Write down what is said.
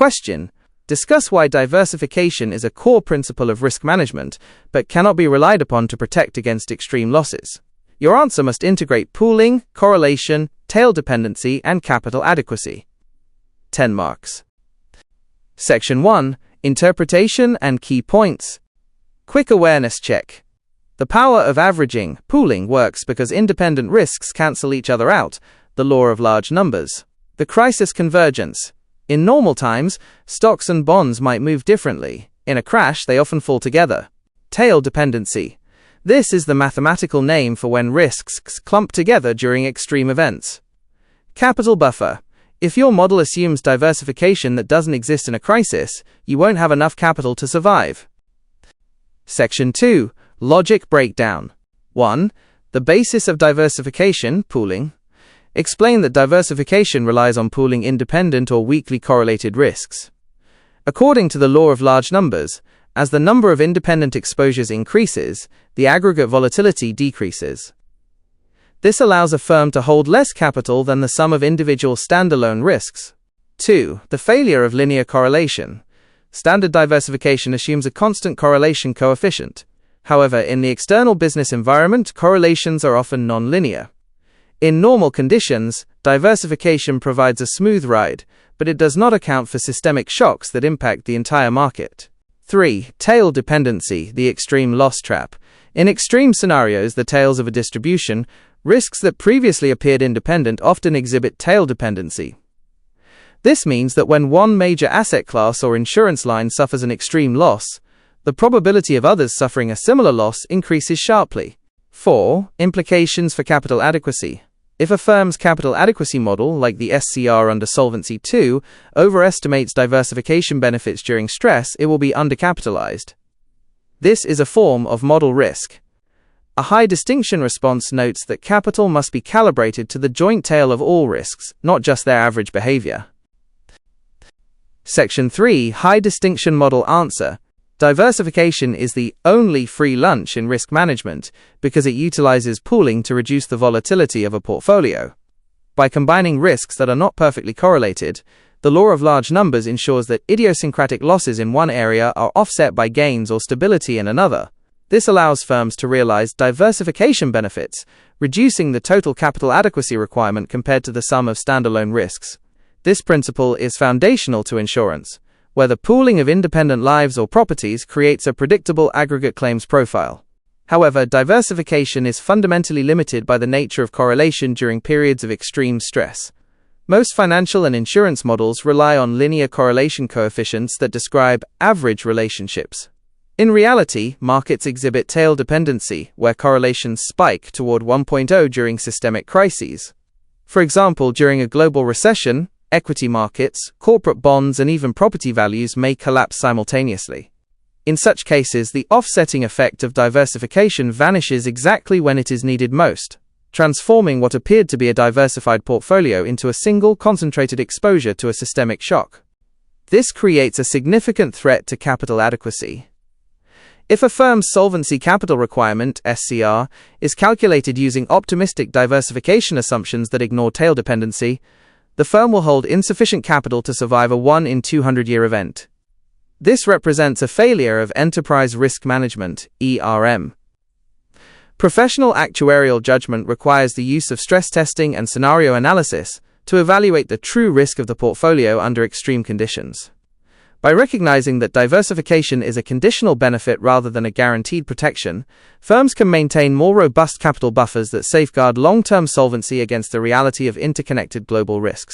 Question: discuss why diversification is a core principle of risk management, but cannot be relied upon to protect against extreme losses. Your answer must integrate pooling, correlation, tail dependency, and capital adequacy. 10 marks. Section 1. Interpretation and key points. Quick awareness check. The power of averaging, pooling, works because independent risks cancel each other out, the law of large numbers. The crisis convergence. In normal times, stocks and bonds might move differently. In a crash, they often fall together. Tail dependency. This is the mathematical name for when risks clump together during extreme events. Capital buffer. If your model assumes diversification that doesn't exist in a crisis, you won't have enough capital to survive. Section 2. Logic breakdown. 1. The basis of diversification, pooling. Explain that diversification relies on pooling independent or weakly correlated risks. According to the law of large numbers, as the number of independent exposures increases, the aggregate volatility decreases. This allows a firm to hold less capital than the sum of individual standalone risks. 2. The failure of linear correlation. Standard diversification assumes a constant correlation coefficient. However, in the external business environment, correlations are often non-linear. In normal conditions, diversification provides a smooth ride, but it does not account for systemic shocks that impact the entire market. 3. Tail dependency, the extreme loss trap. In extreme scenarios, the tails of a distribution, risks that previously appeared independent often exhibit tail dependency. This means that when one major asset class or insurance line suffers an extreme loss, the probability of others suffering a similar loss increases sharply. 4. Implications for capital adequacy. If a firm's capital adequacy model, like the SCR under Solvency II, overestimates diversification benefits during stress, it will be undercapitalized. This is a form of model risk. A high distinction response notes that capital must be calibrated to the joint tail of all risks, not just their average behavior. Section 3. High distinction model answer. Diversification is the only free lunch in risk management because it utilizes pooling to reduce the volatility of a portfolio. By combining risks that are not perfectly correlated, the law of large numbers ensures that idiosyncratic losses in one area are offset by gains or stability in another. This allows firms to realize diversification benefits, reducing the total capital adequacy requirement compared to the sum of standalone risks. This principle is foundational to insurance, where the pooling of independent lives or properties creates a predictable aggregate claims profile. However, diversification is fundamentally limited by the nature of correlation during periods of extreme stress. Most financial and insurance models rely on linear correlation coefficients that describe average relationships. In reality, markets exhibit tail dependency, where correlations spike toward 1.0 during systemic crises. For example, during a global recession, equity markets, corporate bonds, and even property values may collapse simultaneously. In such cases, the offsetting effect of diversification vanishes exactly when it is needed most, transforming what appeared to be a diversified portfolio into a single concentrated exposure to a systemic shock. This creates a significant threat to capital adequacy. If a firm's solvency capital requirement, SCR, is calculated using optimistic diversification assumptions that ignore tail dependency, the firm will hold insufficient capital to survive a 1 in 200-year event. This represents a failure of enterprise risk management, ERM. Professional actuarial judgment requires the use of stress testing and scenario analysis to evaluate the true risk of the portfolio under extreme conditions. By recognizing that diversification is a conditional benefit rather than a guaranteed protection, firms can maintain more robust capital buffers that safeguard long-term solvency against the reality of interconnected global risks.